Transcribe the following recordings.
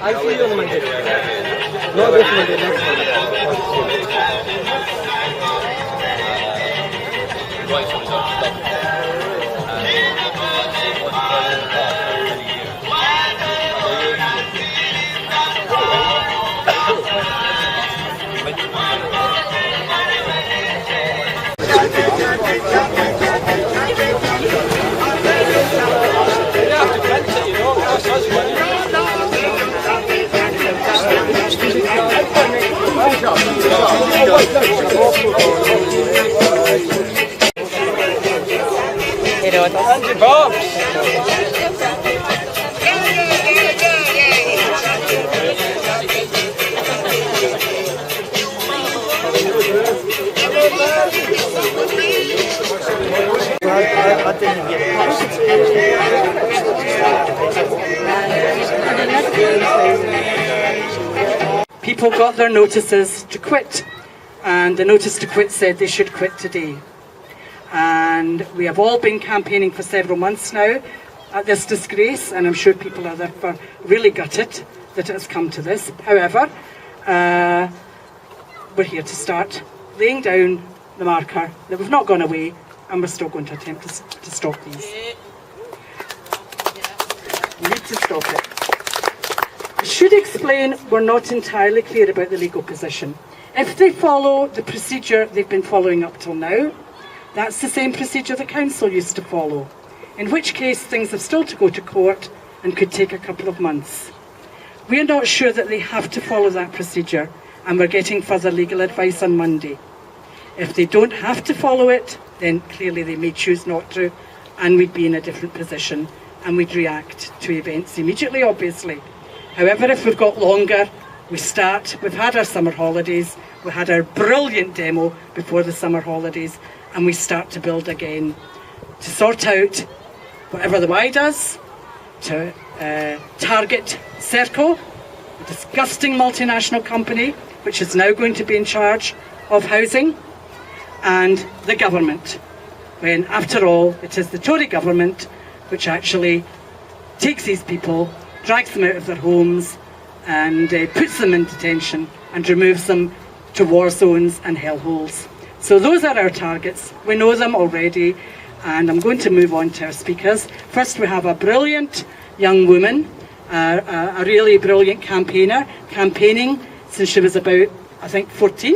I'll see you on Monday. Not this Monday, next Monday. People got their notices to quit, and the notice to quit said they should quit today. And we have all been campaigning for several months now at this disgrace, and I'm sure people are therefore really gutted that it has come to this. However, we're here to start laying down the marker that we've not gone away, and we're still going to attempt to stop these. We need to stop it. I should explain we're not entirely clear about the legal position. If they follow the procedure they've been following up till now, that's the same procedure the council used to follow, in which case things have still to go to court and could take a couple of months. We're not sure that they have to follow that procedure, and we're getting further legal advice on Monday. If they don't have to follow it, then clearly they may choose not to, and we'd be in a different position, and we'd react to events immediately, obviously. However, if we've got longer, we've had our summer holidays, we had our brilliant demo before the summer holidays, and we start to build again, to sort out whatever the Y does, to target Serco, a disgusting multinational company, which is now going to be in charge of housing, and the government, when after all it is the Tory government which actually takes these people, drags them out of their homes, and puts them in detention and removes them to war zones and hellholes. So those are our targets. We know them already, and I'm going to move on to our speakers. First, we have a brilliant young woman, a really brilliant campaigner, campaigning since she was about, I think, 14,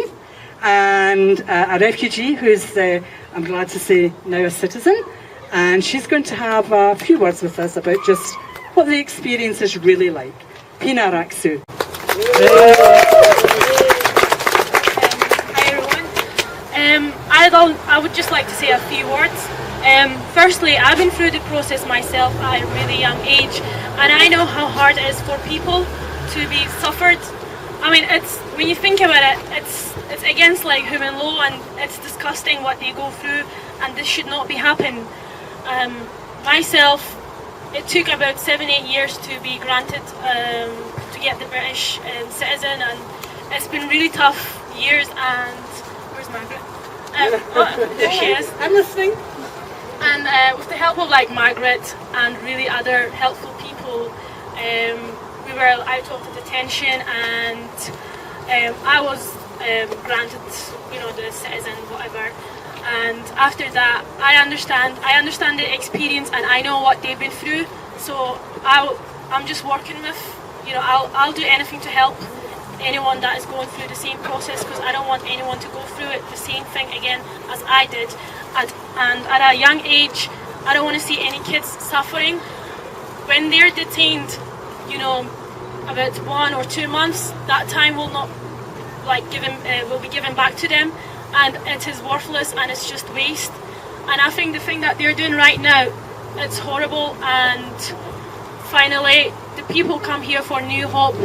and a refugee who's, I'm glad to say, now a citizen. And she's going to have a few words with us about just what the experience is really like. Pinar. Hi everyone. I would just like to say a few words. Firstly, I've been through the process myself at a really young age, and I know how hard it is for people to be suffered. I mean, it's, when you think about it, it's against like human law, and it's disgusting what they go through, and this should not be happening. Myself, it took about 7-8 years to be granted to get the British citizen, and it's been really tough years. And where's Margaret? There she is. I'm listening. And with the help of like Margaret and really other helpful people, we were out of the detention, and I was granted, the citizen, whatever. And after that, I understand the experience, and I know what they've been through. So I'm just working with, I'll do anything to help anyone that is going through the same process, because I don't want anyone to go through it the same thing again as I did. And at a young age, I don't want to see any kids suffering. When they're detained, about 1 or 2 months, that time will not will be given back to them, and it is worthless and it's just waste. And I think the thing that they're doing right now, it's horrible. And finally, the people come here for new hope,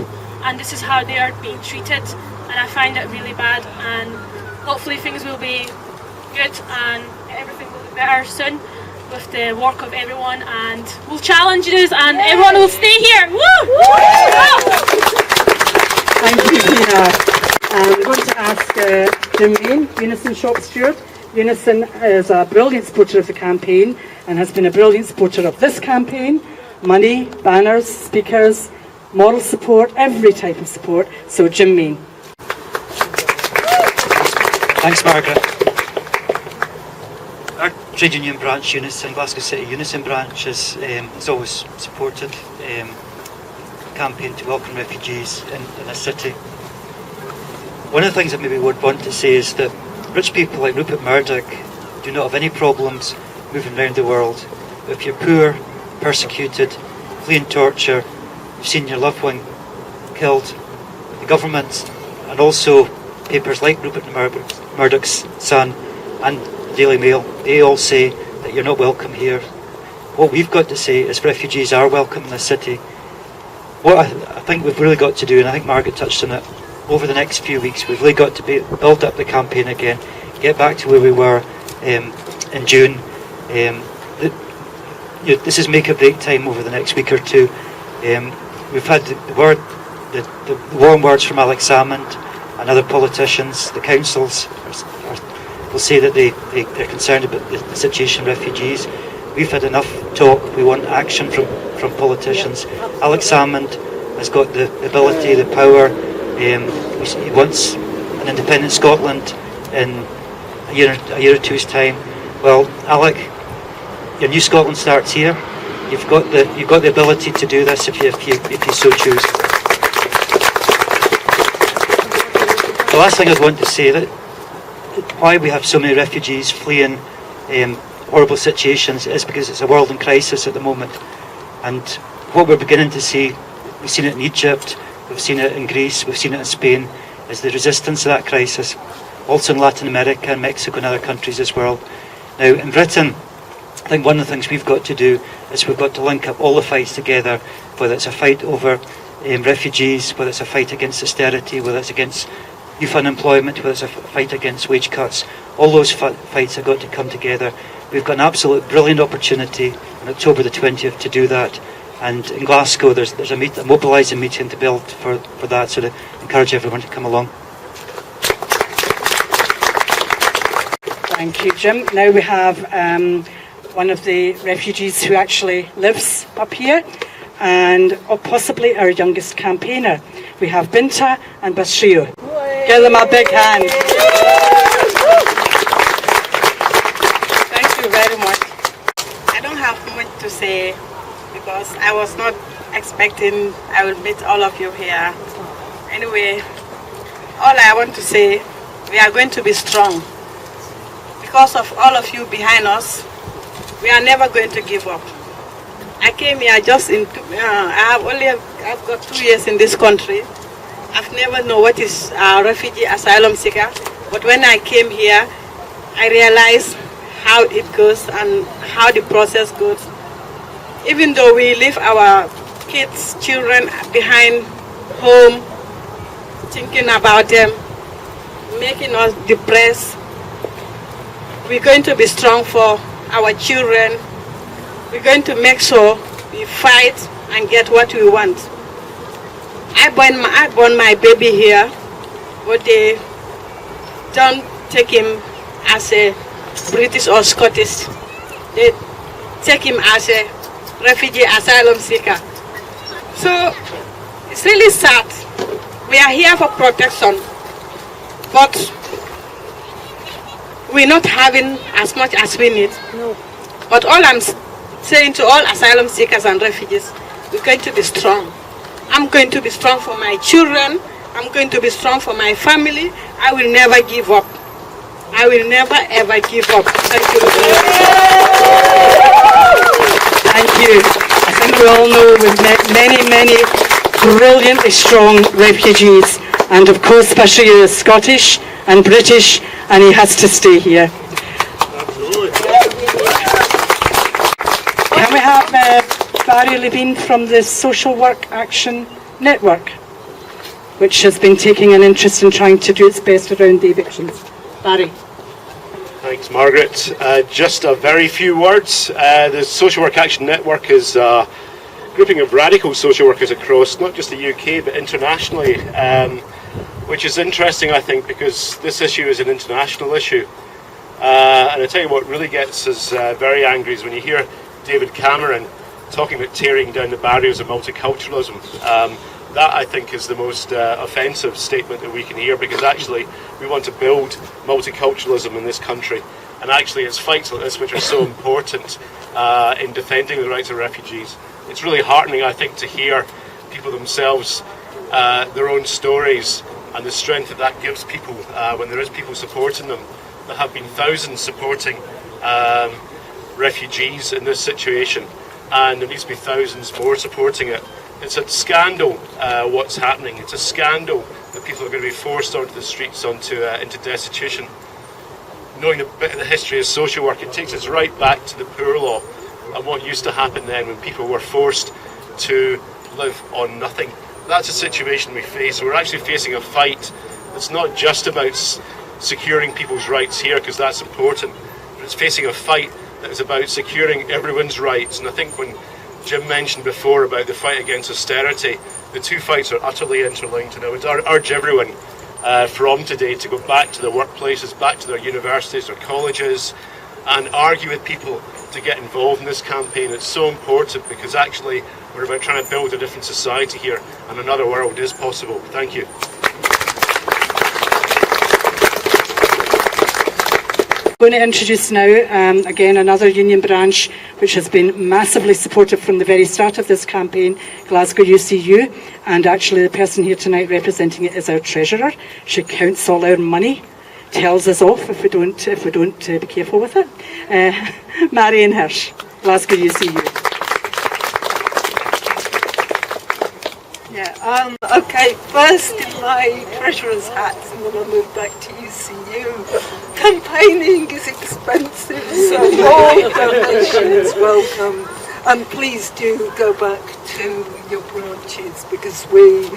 and this is how they are being treated, and I find it really bad. And hopefully things will be good and everything will be better soon with the work of everyone, and we'll challenge this, and everyone will stay here. Woo! Thank you, Pinar. I'm going to ask Jermaine, Unison shop steward. Unison is a brilliant supporter of the campaign and has been a brilliant supporter of this campaign. Money, banners, speakers, moral support, every type of support. So Jim Main. Thanks, Margaret. Our trade union branch, Unison, Glasgow City Unison branch, has always supported the campaign to welcome refugees in the city. One of the things that maybe we would want to say is that rich people like Rupert Murdoch do not have any problems moving around the world. But if you're poor, persecuted, fleeing torture, you've seen your loved one killed, the government and also papers like Rupert Murdoch's Son and the Daily Mail, they all say that you're not welcome here. What we've got to say is refugees are welcome in the city. What I think we've really got to do, and I think Margaret touched on it, over the next few weeks we've really got to build up the campaign again, get back to where we were in June. This is make or break time over the next week or two. We've had the warm words from Alex Salmond and other politicians. The councils will say that they're concerned about the situation of refugees. We've had enough talk. We want action from politicians. Alex Salmond has got the ability, the power. He wants an independent Scotland in a year or two's time. Well, Alec, your new Scotland starts here. You've got the ability to do this if you so choose. The last thing I'd want to say, that why we have so many refugees fleeing horrible situations is because it's a world in crisis at the moment. And what we're beginning to see, we've seen it in Egypt, we've seen it in Greece, we've seen it in Spain, is the resistance to that crisis. Also in Latin America and Mexico and other countries as well. Now in Britain, I think one of the things we've got to do is we've got to link up all the fights together, whether it's a fight over refugees, whether it's a fight against austerity, whether it's against youth unemployment, whether it's a fight against wage cuts. All those fights have got to come together. We've got an absolute brilliant opportunity on October the 20th to do that. And in Glasgow there's a mobilising meeting to build for that, so to encourage everyone to come along. Thank you, Jim. Now we have one of the refugees who actually lives up here, and possibly our youngest campaigner. We have Binta and Bashu. Give them a big hand. Thank you very much. I don't have much to say because I was not expecting I will meet all of you here. Anyway, all I want to say, we are going to be strong. Because of all of you behind us, we are never going to give up. I came here just in, I've got 2 years in this country. I've never known what is a refugee asylum seeker, but when I came here, I realized how it goes and how the process goes. Even though we leave our kids, children behind home, thinking about them, making us depressed, we're going to be strong for our children. We're going to make sure we fight and get what we want. I born my baby here, but they don't take him as a British or Scottish. They take him as a refugee asylum seeker. So it's really sad. We are here for protection, but we're not having as much as we need. No. But all I'm saying to all asylum seekers and refugees, we're going to be strong. I'm going to be strong for my children. I'm going to be strong for my family. I will never give up. I will never ever give up. Thank you. Thank you. I think we all know we've met many brilliantly strong refugees, and of course especially he is Scottish and British, and he has to stay here. Absolutely. Can we have Barry Levine from the Social Work Action Network, which has been taking an interest in trying to do its best around the evictions. Barry. Thanks, Margaret. Just a very few words. The Social Work Action Network is a grouping of radical social workers across not just the UK but internationally, which is interesting, I think, because this issue is an international issue. And I tell you what really gets us very angry is when you hear David Cameron talking about tearing down the barriers of multiculturalism. That, I think, is the most offensive statement that we can hear, because actually we want to build multiculturalism in this country. And actually it's fights like this which are so important in defending the rights of refugees. It's really heartening, I think, to hear people themselves, their own stories, and the strength that that gives people when there is people supporting them. There have been thousands supporting refugees in this situation, and there needs to be thousands more supporting it. It's a scandal what's happening. It's a scandal that people are going to be forced onto the streets, into destitution. Knowing a bit of the history of social work, it takes us right back to the Poor Law and what used to happen then when people were forced to live on nothing. That's a situation we face. We're actually facing a fight that's not just about securing people's rights here, because that's important, but it's facing a fight that is about securing everyone's rights. And I think when Jim mentioned before about the fight against austerity, the two fights are utterly interlinked, and I would urge everyone from today to go back to their workplaces, back to their universities, their colleges, and argue with people to get involved in this campaign. It's so important, because actually we're about trying to build a different society here, and another world is possible. Thank you. I'm going to introduce now, again, another union branch which has been massively supportive from the very start of this campaign, Glasgow UCU, and actually the person here tonight representing it is our treasurer. She counts all our money, tells us off if we don't be careful with it. Marion Hirsch, Glasgow UCU. Yeah, okay, first in my treasurer's hat, and then I moved back to UCU. Campaigning is expensive, so all donations welcome. And please do go back to your branches, because we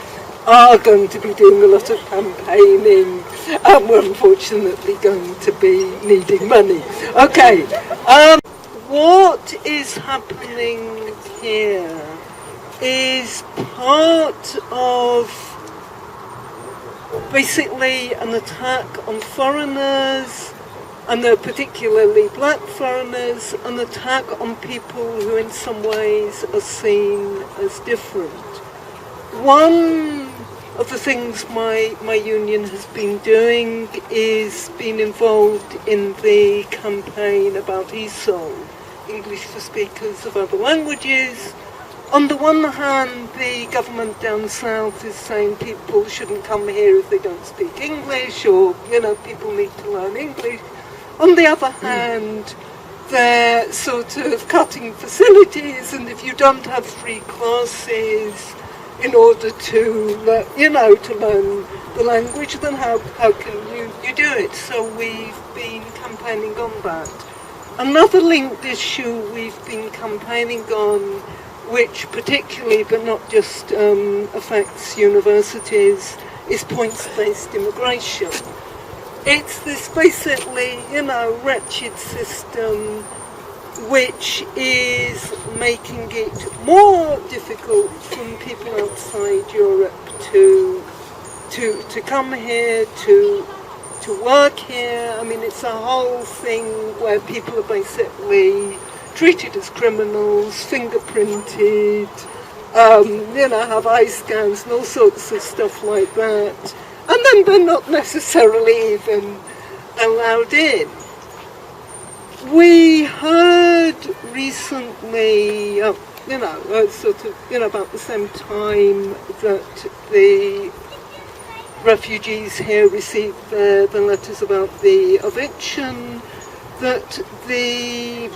are going to be doing a lot of campaigning, and we're unfortunately going to be needing money. Okay, what is happening here is part of basically an attack on foreigners, and particularly black foreigners, an attack on people who in some ways are seen as different. One of the things my union has been doing is being involved in the campaign about ESOL, English for speakers of other languages. On the one hand, the government down south is saying people shouldn't come here if they don't speak English, or, people need to learn English. On the other hand, they're sort of cutting facilities, and if you don't have free classes in order to learn the language, then how can you do it? So we've been campaigning on that. Another linked issue we've been campaigning on, which particularly, but not just, affects universities, is points-based immigration. It's this basically, wretched system which is making it more difficult from people outside Europe to come here, to work here. I mean, it's a whole thing where people are basically treated as criminals, fingerprinted, have eye scans and all sorts of stuff like that. And then they're not necessarily even allowed in. We heard recently, about the same time that the refugees here received the letters about the eviction, that the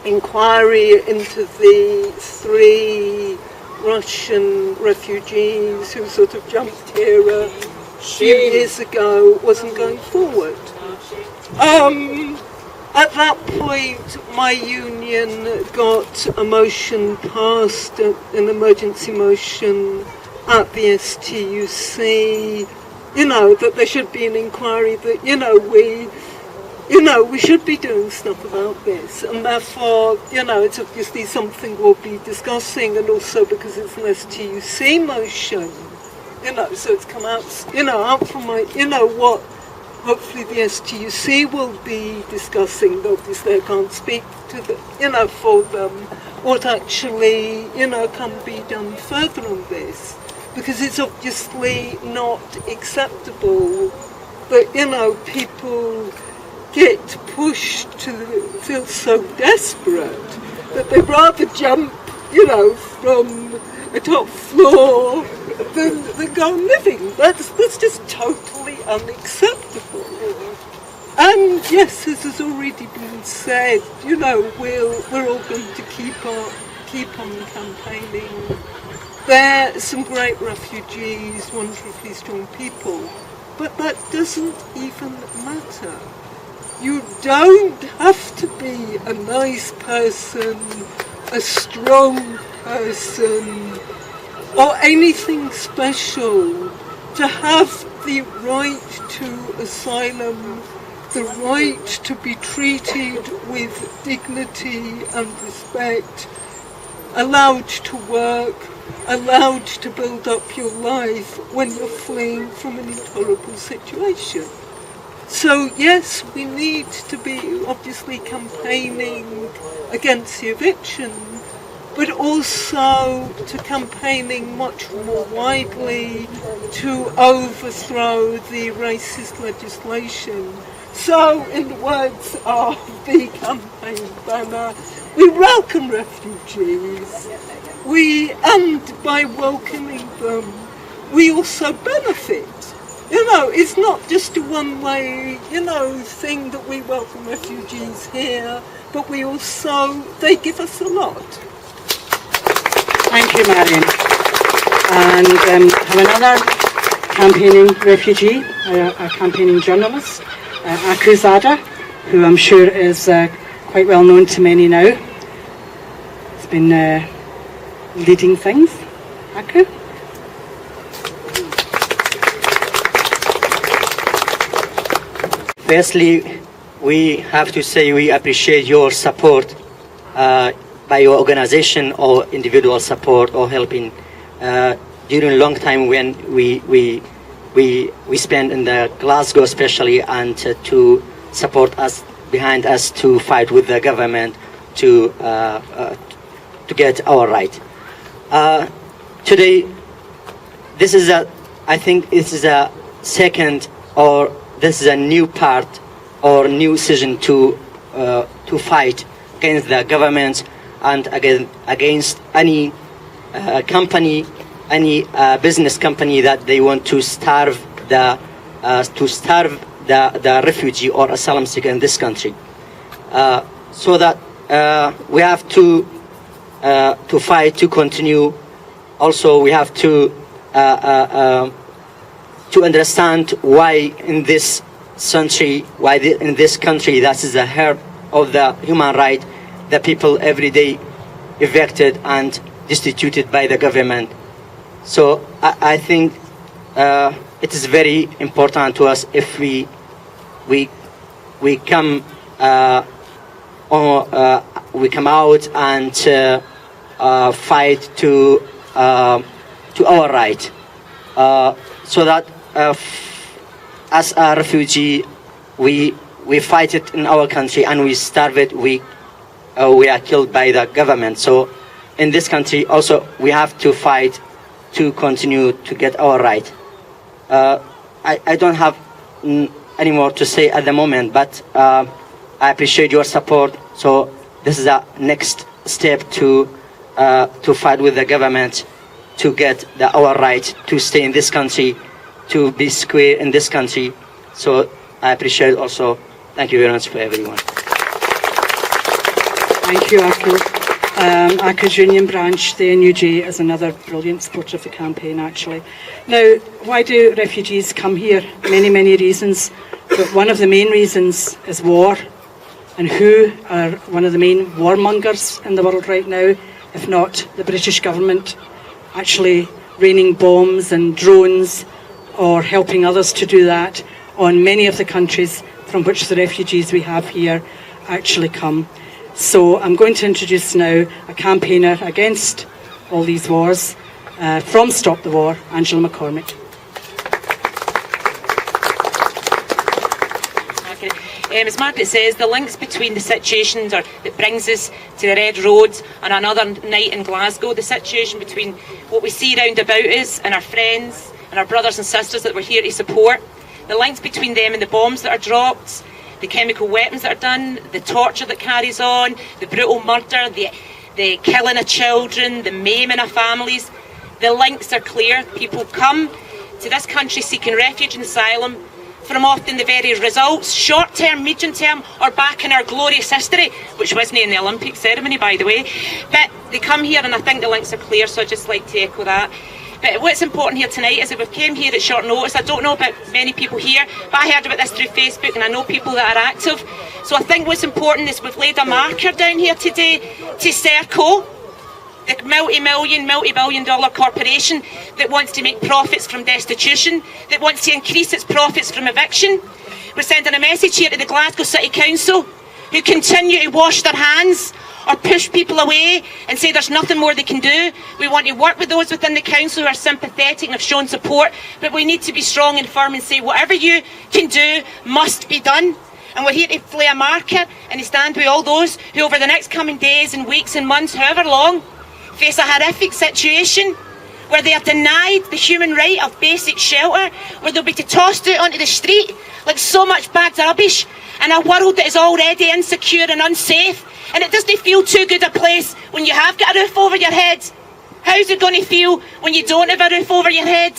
inquiry into the 3 Russian refugees who sort of jumped here a few years ago wasn't going forward. At that point, my union got a motion passed, an emergency motion at the STUC, that there should be an inquiry, that, we should be doing stuff about this, and therefore, it's obviously something we'll be discussing, and also because it's an STUC motion, so it's come out, out from my, hopefully the STUC will be discussing. Obviously I can't speak to the, for them, what actually, can be done further on this. Because it's obviously not acceptable that, people get pushed to feel so desperate that they'd rather jump, from a top floor than go on living. That's just totally unacceptable. And yes, as has already been said, we're all going to keep on campaigning. There are some great refugees, wonderfully strong people, but that doesn't even matter. You don't have to be a nice person, a strong person, or anything special to have the right to asylum, the right to be treated with dignity and respect, allowed to work, allowed to build up your life when you're fleeing from an intolerable situation. So yes, we need to be obviously campaigning against the eviction, but also to campaigning much more widely to overthrow the racist legislation. So, in the words of the campaign banner, we welcome refugees. And by welcoming them, we also benefit. It's not just a one-way, thing that we welcome refugees here, but they give us a lot. Thank you, Marion. And have another campaigning refugee, a campaigning journalist, Aku Zada, who I'm sure is quite well known to many now. He's been leading things. Aku? Firstly, we have to say we appreciate your support by your organization or individual support or helping during a long time when we spend in the Glasgow especially, and to support us, behind us, to fight with the government to get our right. Today, I think this is a second, or this is a new part or new decision to fight against the government and against any company, any business company that they want to starve the refugee or asylum seeker in this country. So that we have to fight, to continue. Also, we have to understand why in this country, in this country, that is the heart of the human right, the people every day evicted and destituted by the government. So I think it is very important to us if we come out and fight to our right, so that as a refugee we fight it in our country and we starve it, we are killed by the government. So in this country also we have to fight to continue to get our right. I don't have any more to say at the moment, but I appreciate your support. So this is the next step to fight with the government to get our right to stay in this country, to be square in this country. So I appreciate also. Thank you very much for everyone. Thank you, Aku. Aku's union branch, the NUJ, is another brilliant supporter of the campaign, actually. Now, why do refugees come here? Many, many reasons. But one of the main reasons is war. And who are one of the main warmongers in the world right now, if not the British government, actually raining bombs and drones or helping others to do that on many of the countries from which the refugees we have here actually come. So I'm going to introduce now a campaigner against all these wars from Stop the War, Angela McCormick. marking it. As Margaret says, the links between the situations that brings us to the Red Road and another night in Glasgow, the situation between what we see round about us and our friends and our brothers and sisters that we're here to support, the links between them and the bombs that are dropped, the chemical weapons that are done, the torture that carries on, the brutal murder, the killing of children, the maiming of families. The links are clear. People come to this country seeking refuge and asylum from often the very results, short-term, medium-term, or back in our glorious history, which wasn't in the Olympic ceremony, by the way. But they come here, and I think the links are clear, so I'd just like to echo that. But what's important here tonight is that we came here at short notice. I don't know about many people here, but I heard about this through Facebook, and I know people that are active. So I think what's important is we've laid a marker down here today to Serco, the multi-million, multi-billion dollar corporation that wants to make profits from destitution, that wants to increase its profits from eviction. We're sending a message here to the Glasgow City Council, who continue to wash their hands or push people away and say there's nothing more they can do. We want to work with those within the council who are sympathetic and have shown support, but we need to be strong and firm and say whatever you can do must be done. And we're here to play a marker and to stand with all those who over the next coming days and weeks and months, however long, face a horrific situation where they are denied the human right of basic shelter, where they'll be tossed out onto the street like so much bagged rubbish in a world that is already insecure and unsafe. And it doesn't feel too good a place when you have got a roof over your head. How's it going to feel when you don't have a roof over your head?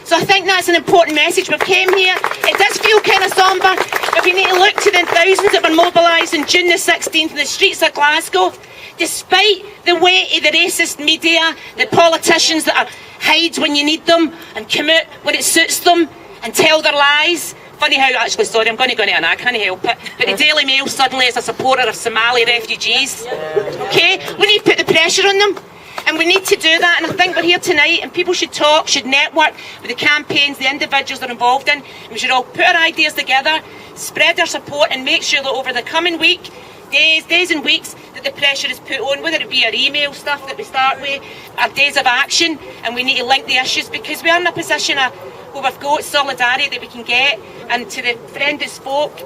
So I think that's an important message. We came here, it does feel kind of sombre, but we need to look to the thousands that were mobilised on June the 16th in the streets of Glasgow. Despite the weight of the racist media, the politicians that hide when you need them and come out when it suits them and tell their lies. Funny how, actually, sorry, I'm going to go into an I can't help it, but the Daily Mail suddenly is a supporter of Somali refugees. Okay? We need to put the pressure on them. And we need to do that, and I think we're here tonight, and people should talk, should network with the campaigns, the individuals they're involved in. We should all put our ideas together, spread our support, and make sure that over the coming week, days and weeks, that the pressure is put on, whether it be our email stuff that we start with, our days of action, and we need to link the issues, because we are in a position of where we've got solidarity that we can get. And to the friend that spoke,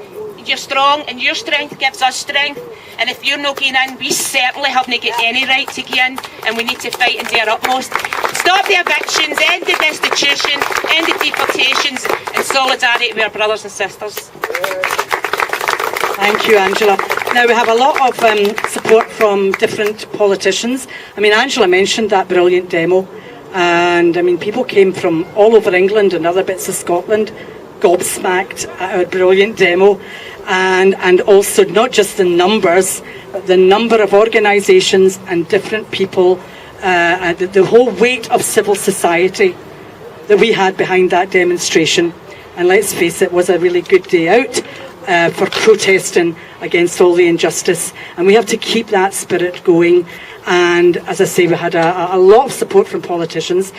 you're strong, and your strength gives us strength. And if you're not getting in, we certainly haven't got any right to get in, and we need to fight and do our utmost. Stop the evictions, end the destitution, end the deportations, and solidarity with our brothers and sisters. Thank you, Angela. Now, we have a lot of support from different politicians. I mean, Angela mentioned that brilliant demo, and I mean, people came from all over England and other bits of Scotland, gobsmacked at our brilliant demo, and also not just the numbers, but the number of organisations and different people, the whole weight of civil society that we had behind that demonstration. And let's face it, it was a really good day out for protesting against all the injustice, and we have to keep that spirit going. And as I say, we had a lot of support from politicians.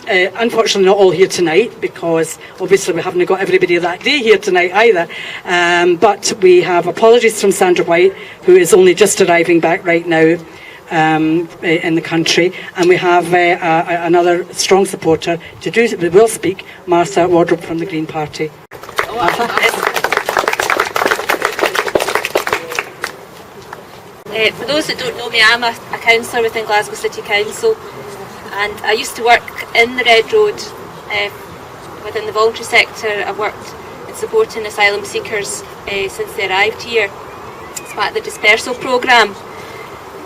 Unfortunately not all here tonight, because obviously we haven't got everybody that day here tonight either, but we have apologies from Sandra White, who is only just arriving back right now in the country, and we have another strong supporter we will speak, Martha Wardrobe from the Green Party. For those that don't know me, I'm a councillor within Glasgow City Council, and I used to work in the Red Road within the voluntary sector. I've worked in supporting asylum seekers since they arrived here as part of the dispersal programme,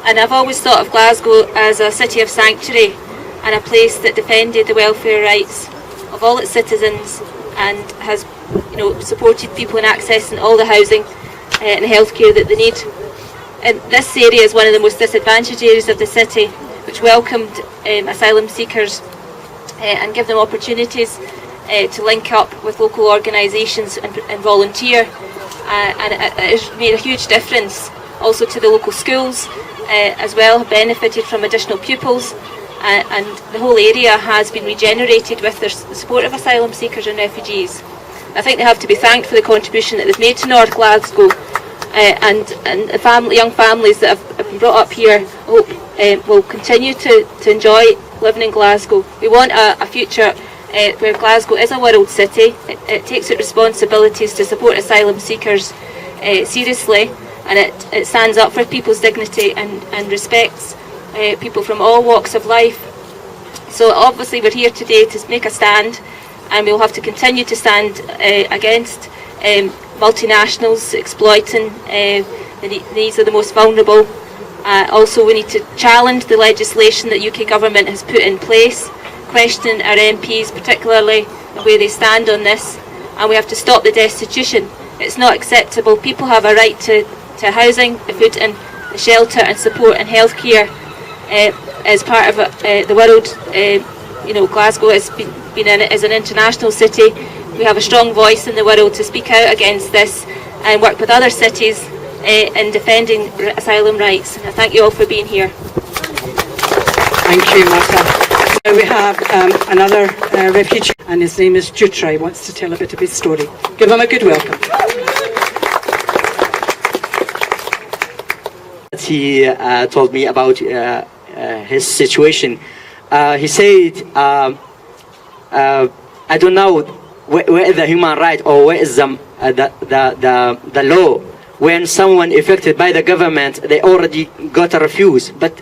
and I've always thought of Glasgow as a city of sanctuary and a place that defended the welfare rights of all its citizens and has, supported people in accessing all the housing and healthcare that they need. And this area is one of the most disadvantaged areas of the city, which welcomed asylum seekers and give them opportunities to link up with local organisations and volunteer. And it has made a huge difference also to the local schools as well, have benefited from additional pupils, and the whole area has been regenerated with the support of asylum seekers and refugees. I think they have to be thanked for the contribution that they've made to North Glasgow. And the young families that have been brought up here, I hope will continue to enjoy living in Glasgow. We want a future where Glasgow is a world city. It takes its responsibilities to support asylum seekers seriously, and it stands up for people's dignity and respects people from all walks of life. So obviously we're here today to make a stand, and we'll have to continue to stand against multinationals exploiting the needs of the most vulnerable. Also, we need to challenge the legislation that UK government has put in place, questioning our MPs, particularly the way they stand on this, and we have to stop the destitution. It's not acceptable. People have a right to housing, food and shelter and support and healthcare as part of the world. Glasgow has been as an international city. We have a strong voice in the world to speak out against this and work with other cities in defending asylum rights. I thank you all for being here. Thank you, Martha. Now we have another refugee, and his name is Jutra. He wants to tell a bit of his story. Give him a good welcome. He told me about his situation. He said, I don't know where is the human right, or where is the law. When someone affected by the government, they already got a refuse. But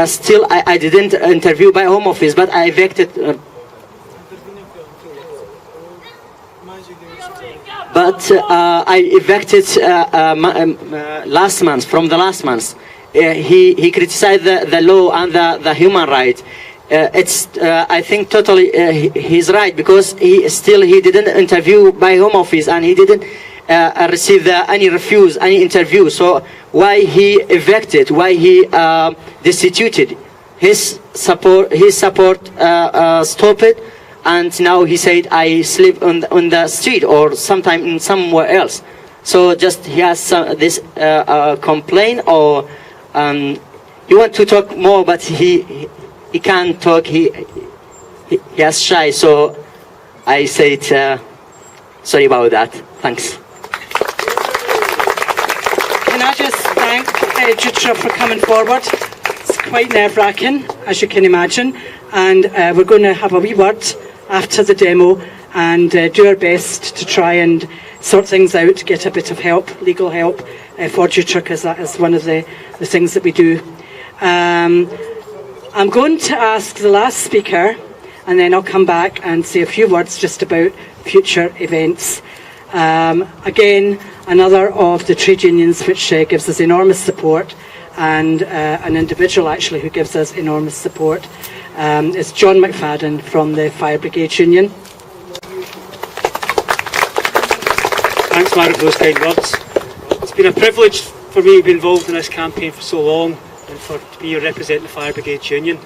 still I didn't interview by Home Office, but I evicted. But I evicted last month, from the last month. He criticized the law and the human right. I think totally he's right, because he didn't interview by Home Office, and he didn't receive any refuse, any interview. So why he evicted? Why he destituted? His support stopped it, and now he said I sleep on the street or sometime in somewhere else. So just he has this complaint, or he want to talk more, but he can't talk. He is shy. So I said sorry about that. Thanks. Can I just thank Jutra for coming forward? It's quite nerve-wracking, as you can imagine, and we're going to have a wee word after the demo and do our best to try and sort things out, get a bit of help, legal help for Jutra, because that is one of the things that we do. I'm going to ask the last speaker, and then I'll come back and say a few words just about future events. Again, another of the trade unions which gives us enormous support, and an individual actually who gives us enormous support is John McFadden from the Fire Brigades Union. Thanks, Mara, for those kind words. It's been a privilege for me to be involved in this campaign for so long, and to be representing the Fire Brigades Union.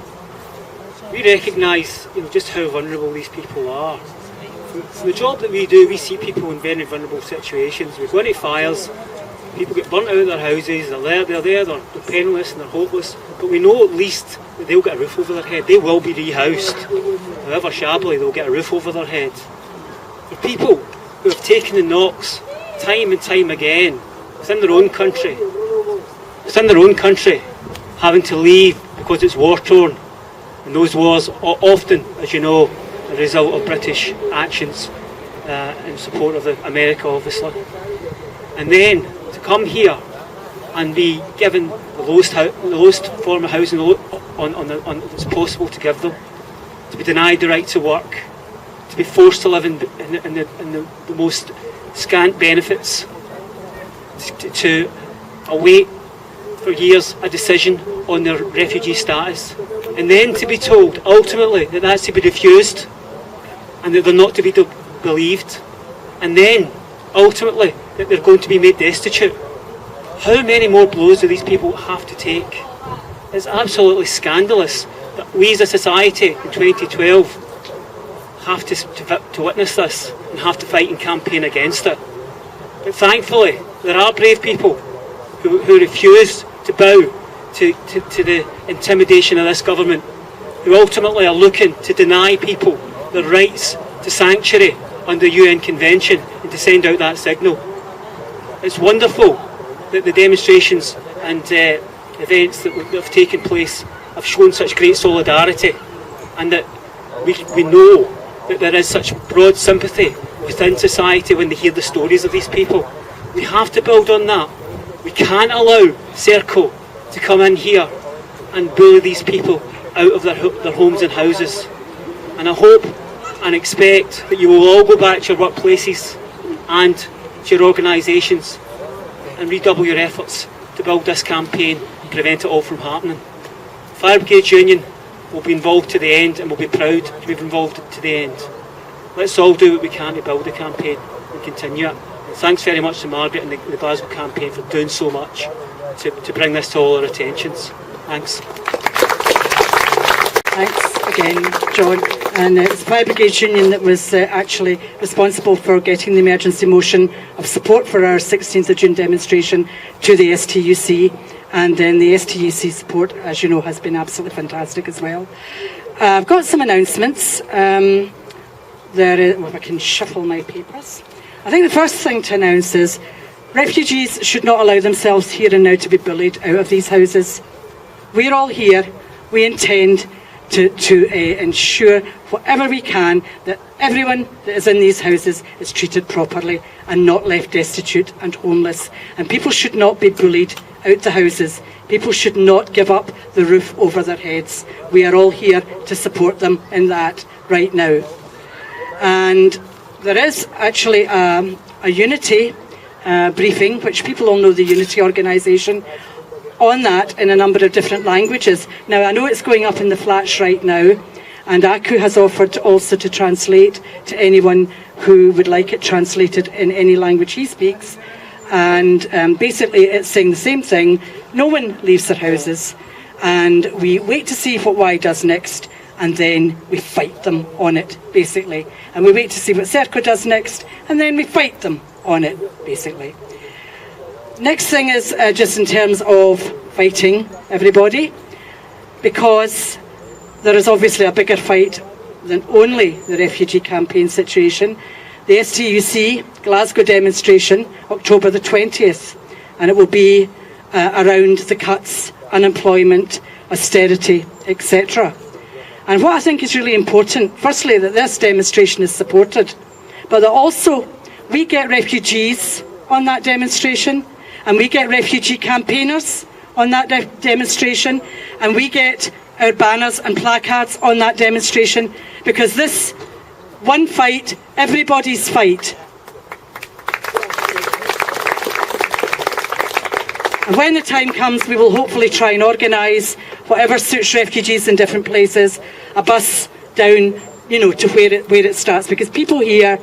We recognise just how vulnerable these people are. From the job that we do, we see people in very vulnerable situations. We go into fires, people get burnt out of their houses, they're there, they're penniless and they're hopeless, but we know at least that they'll get a roof over their head. They will be rehoused. However shabbily, they'll get a roof over their head. For people who have taken the knocks time and time again within their own country, having to leave because it's war-torn, and those wars are often, as you know, a result of British actions in support of America, obviously. And then to come here and be given the lowest form of housing that's possible to give them, to be denied the right to work, to be forced to live in the most scant benefits, to await for years a decision on their refugee status, and then to be told ultimately that that's to be refused and that they're not to be believed, and then ultimately that they're going to be made destitute. How many more blows do these people have to take? It's absolutely scandalous that we as a society in 2012 have to witness this and have to fight and campaign against it. But thankfully there are brave people who refuse to bow to the intimidation of this government, who ultimately are looking to deny people their rights to sanctuary under the UN Convention and to send out that signal. It's wonderful that the demonstrations and events that have taken place have shown such great solidarity, and that we know that there is such broad sympathy within society when they hear the stories of these people. We have to build on that. We can't allow Serco to come in here and bully these people out of their homes and houses. And I hope and expect that you will all go back to your workplaces and to your organisations and redouble your efforts to build this campaign and prevent it all from happening. Fire Brigades Union will be involved to the end and will be proud to be involved to the end. Let's all do what we can to build the campaign and continue it. And thanks very much to Margaret and the Glasgow campaign for doing so much to bring this to all our attentions. Thanks. Thanks again, John. And it's Fire Brigades Union that was actually responsible for getting the emergency motion of support for our 16th of June demonstration to the STUC. And then the STUC support, as you know, has been absolutely fantastic as well. I've got some announcements. Well, if I can shuffle my papers. I think the first thing to announce is refugees should not allow themselves here and now to be bullied out of these houses. We're all here. We intend to ensure whatever we can that everyone that is in these houses is treated properly and not left destitute and homeless. And people should not be bullied out the houses. People should not give up the roof over their heads. We are all here to support them in that right now. And there is actually a Unity briefing, which people all know the Unity organisation, on that in a number of different languages. Now, I know it's going up in the flats right now, and Aku has offered also to translate to anyone who would like it translated in any language he speaks. And basically it's saying the same thing. No one leaves their houses, and we wait to see what Y does next, and then we fight them on it, basically. And we wait to see what Serco does next, and then we fight them on it, basically. Next thing is just in terms of fighting everybody, because there is obviously a bigger fight than only the refugee campaign situation. The STUC Glasgow demonstration, October the 20th, and it will be around the cuts, unemployment, austerity, etc. And what I think is really important, firstly, that this demonstration is supported, but that also we get refugees on that demonstration, and we get refugee campaigners on that demonstration, and we get our banners and placards on that demonstration, because this one fight, everybody's fight. And when the time comes, we will hopefully try and organise whatever suits refugees in different places, a bus down, to where it starts, because people here,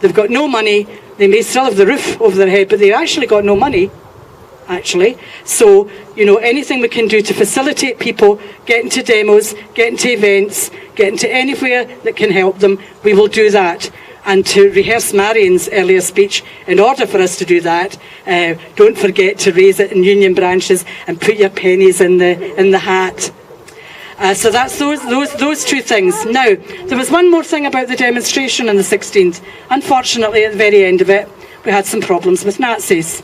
they've got no money. They may still have the roof over their head, but they've actually got no money, actually. So, anything we can do to facilitate people getting to demos, getting to events, getting to anywhere that can help them, we will do that. And to rehearse Marion's earlier speech, in order for us to do that, don't forget to raise it in union branches and put your pennies in the hat. So that's those two things. Now, there was one more thing about the demonstration on the 16th. Unfortunately, at the very end of it, we had some problems with Nazis.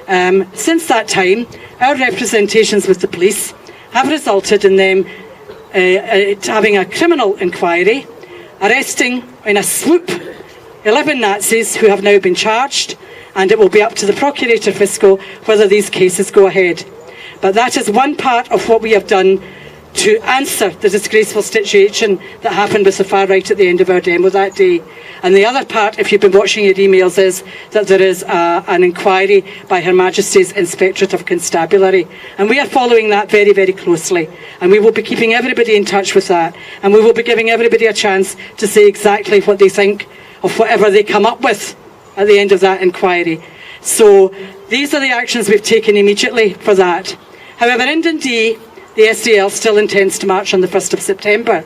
Since that time, our representations with the police have resulted in them having a criminal inquiry, arresting in a swoop 11 Nazis who have now been charged, and it will be up to the Procurator Fiscal whether these cases go ahead. But that is one part of what we have done to answer the disgraceful situation that happened with the far right at the end of our demo that day. And the other part, if you've been watching your emails, is that there is an inquiry by Her Majesty's Inspectorate of Constabulary. And we are following that very, very closely. And we will be keeping everybody in touch with that. And we will be giving everybody a chance to say exactly what they think of whatever they come up with at the end of that inquiry. So these are the actions we've taken immediately for that. However, in Dundee, the SDL still intends to march on the 1st of September.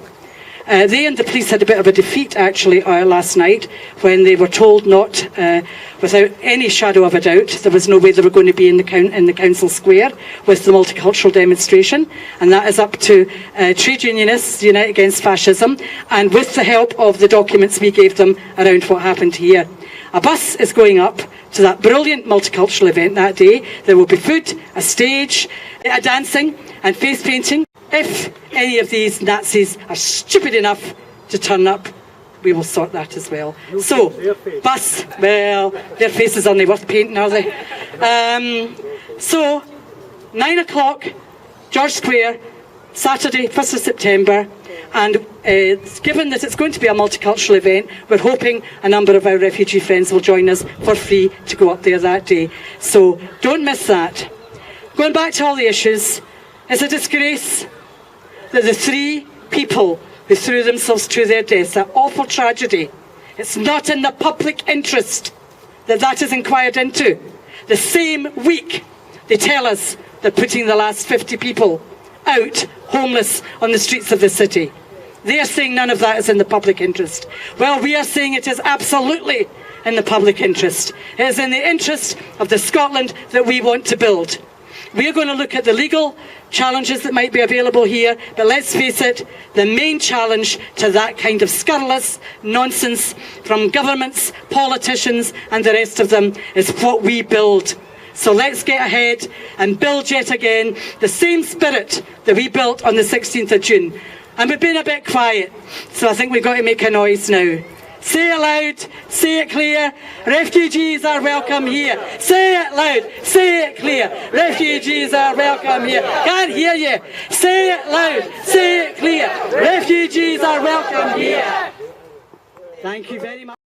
They and the police had a bit of a defeat, actually, last night, when they were told not, without any shadow of a doubt, there was no way they were going to be in the council square with the multicultural demonstration. And that is up to trade unionists, Unite Against Fascism, and with the help of the documents we gave them around what happened here. A bus is going up to that brilliant multicultural event that day. There will be food, a stage, a dancing and face painting if any of these Nazis are stupid enough to turn up, we will sort that as well. So, bus, well, their faces aren't worth painting, are they? So, 9 o'clock, George Square, Saturday, 1st of September, and given that it's going to be a multicultural event, we're hoping a number of our refugee friends will join us for free to go up there that day. So, don't miss that. Going back to all the issues, it's a disgrace that the 3 people who threw themselves to their deaths, that awful tragedy, it's not in the public interest that that is inquired into. The same week, they tell us they're putting the last 50 people out, homeless, on the streets of the city. They are saying none of that is in the public interest. Well, we are saying it is absolutely in the public interest. It is in the interest of the Scotland that we want to build. We are going to look at the legal challenges that might be available here, but let's face it, the main challenge to that kind of scurrilous nonsense from governments, politicians and the rest of them is what we build. So let's get ahead and build yet again the same spirit that we built on the 16th of June. And we've been a bit quiet, so I think we've got to make a noise now. Say it loud, say it clear, refugees are welcome here. Say it loud, say it clear, refugees are welcome here. Can't hear you. Say it loud, say it clear, refugees are welcome here. Thank you very much.